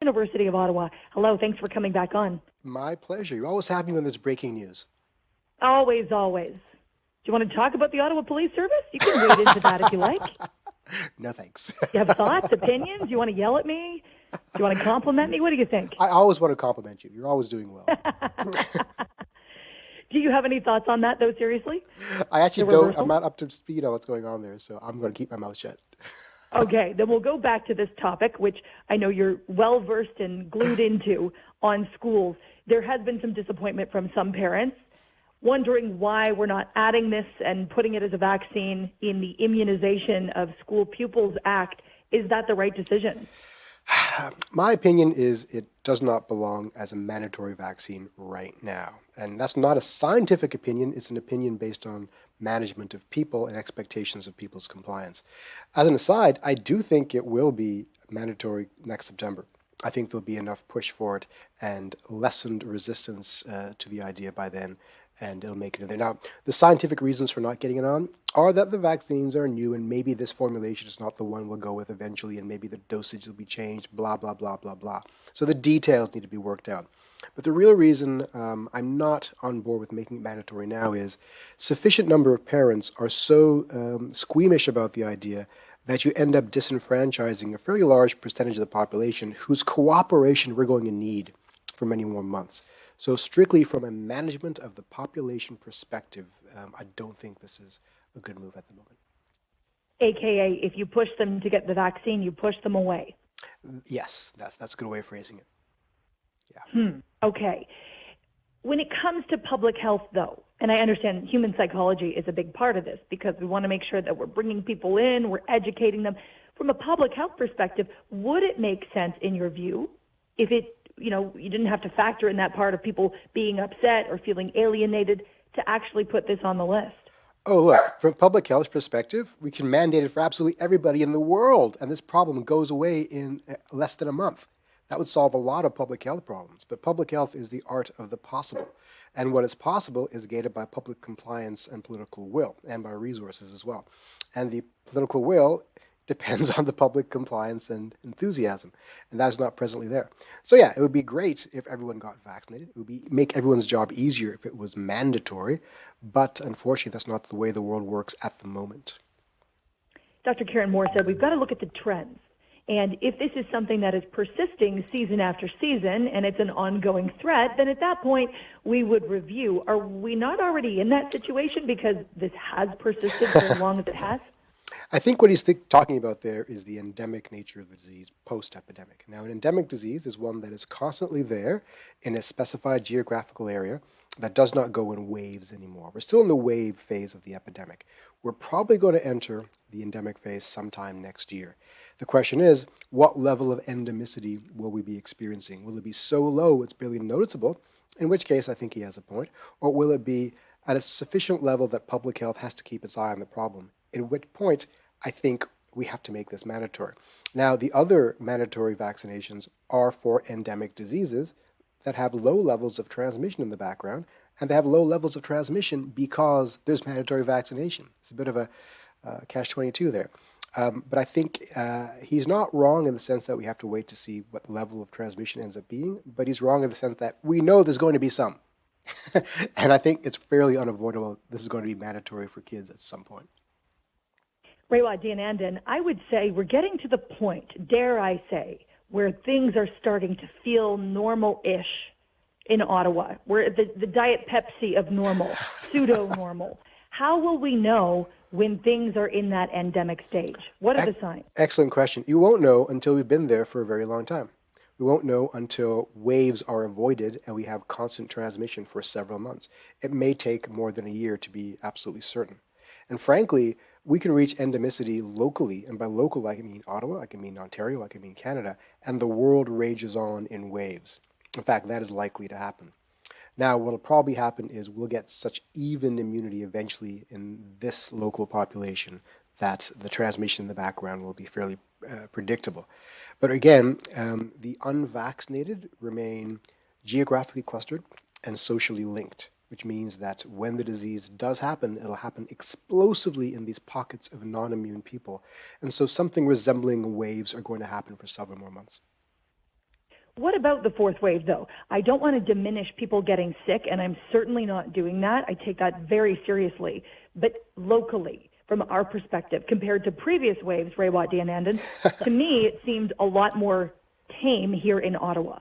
University of Ottawa. Hello, thanks for coming back on. My pleasure. You're always happy when there's breaking news. Always, always. Do you want to talk about the Ottawa Police Service? You can wade into that if you like. No, thanks. You have thoughts, opinions? You want to yell at me? Do you want to compliment me? What do you think? I always want to compliment you. You're always doing well. Do you have any thoughts on that, though, seriously? I actually The don't. reversal? I'm not up to speed on what's going on there, so I'm going to keep my mouth shut. Okay, then we'll go back to this topic, which I know you're well-versed and glued into on schools. There has been some disappointment from some parents, wondering why we're not adding this and putting it as a vaccine in the Immunization of School Pupils Act. Is that the right decision? My opinion is it does not belong as a mandatory vaccine right now. And that's not a scientific opinion. It's an opinion based on management of people and expectations of people's compliance. As an aside, I do think it will be mandatory next September. I think there'll be enough push for it and lessened resistance to the idea by then, and it'll make it in there. Now, the scientific reasons for not getting it on are that the vaccines are new and maybe this formulation is not the one we'll go with eventually, and maybe the dosage will be changed, blah, blah, blah, blah, blah. So the details need to be worked out. But the real reason I'm not on board with making it mandatory now is sufficient number of parents are so squeamish about the idea that you end up disenfranchising a fairly large percentage of the population whose cooperation we're going to need for many more months. So strictly from a management of the population perspective, I don't think this is a good move at the moment. AKA, if you push them to get the vaccine, you push them away. Yes, that's a good way of phrasing it. Yeah. Okay. When it comes to public health, though, and I understand human psychology is a big part of this because we want to make sure that we're bringing people in, we're educating them. From a public health perspective, would it make sense, in your view, if you didn't have to factor in that part of people being upset or feeling alienated to actually put this on the list? Oh, look, from a public health perspective, we can mandate it for absolutely everybody in the world, and this problem goes away in less than a month. That would solve a lot of public health problems, but public health is the art of the possible. And what is possible is gated by public compliance and political will, and by resources as well. And the political will depends on the public compliance and enthusiasm, and that's not presently there. So yeah, it would be great if everyone got vaccinated. It would make everyone's job easier if it was mandatory, but unfortunately that's not the way the world works at the moment. Dr. Karen Moore said we've got to look at the trends. And if this is something that is persisting season after season and it's an ongoing threat, then at that point we would review. Are we not already in that situation because this has persisted for as long as it has? I think what he's talking about there is the endemic nature of the disease post-epidemic. Now, an endemic disease is one that is constantly there in a specified geographical area that does not go in waves anymore. We're still in the wave phase of the epidemic. We're probably going to enter the endemic phase sometime next year. The question is, what level of endemicity will we be experiencing? Will it be so low it's barely noticeable, in which case I think he has a point, or will it be at a sufficient level that public health has to keep its eye on the problem, at which point I think we have to make this mandatory. Now, the other mandatory vaccinations are for endemic diseases that have low levels of transmission in the background, and they have low levels of transmission because there's mandatory vaccination. It's a bit of a catch-22 there. But I think he's not wrong in the sense that we have to wait to see what level of transmission ends up being, but he's wrong in the sense that we know there's going to be some. And I think it's fairly unavoidable. This is going to be mandatory for kids at some point. Raywat Deonandan, I would say we're getting to the point, dare I say, where things are starting to feel normal-ish in Ottawa. We're at the Diet Pepsi of normal, pseudo-normal. How will we know when things are in that endemic stage? What are the signs? Excellent question. You won't know until we've been there for a very long time. We won't know until waves are avoided and we have constant transmission for several months. It may take more than a year to be absolutely certain. And frankly, we can reach endemicity locally, and by local I can mean Ottawa, I can mean Ontario, I can mean Canada, and the world rages on in waves. In fact, that is likely to happen. Now, what will probably happen is we'll get such even immunity eventually in this local population that the transmission in the background will be fairly predictable. But again, the unvaccinated remain geographically clustered and socially linked, which means that when the disease does happen, it'll happen explosively in these pockets of non-immune people. And so something resembling waves are going to happen for several more months. What about the fourth wave, though? I don't want to diminish people getting sick, and I'm certainly not doing that. I take that very seriously. But locally, from our perspective, compared to previous waves, Raywat Deonandan, to me, it seemed a lot more tame here in Ottawa.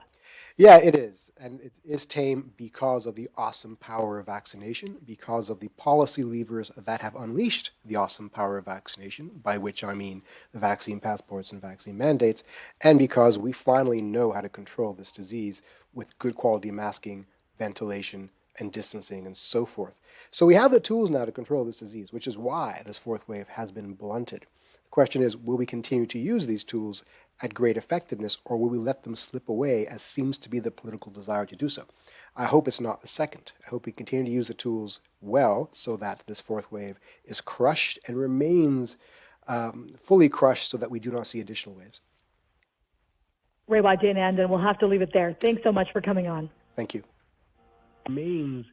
Yeah, it is. And it is tame because of the awesome power of vaccination, because of the policy levers that have unleashed the awesome power of vaccination, by which I mean the vaccine passports and vaccine mandates, and because we finally know how to control this disease with good quality masking, ventilation, and distancing, and so forth. So we have the tools now to control this disease, which is why this fourth wave has been blunted. The question is, will we continue to use these tools at great effectiveness, or will we let them slip away, as seems to be the political desire to do so? I hope it's not the second. I hope we continue to use the tools well so that this fourth wave is crushed and remains fully crushed so that we do not see additional waves. Raywat Deonandan, we'll have to leave it there. Thanks so much for coming on. Thank you. Remains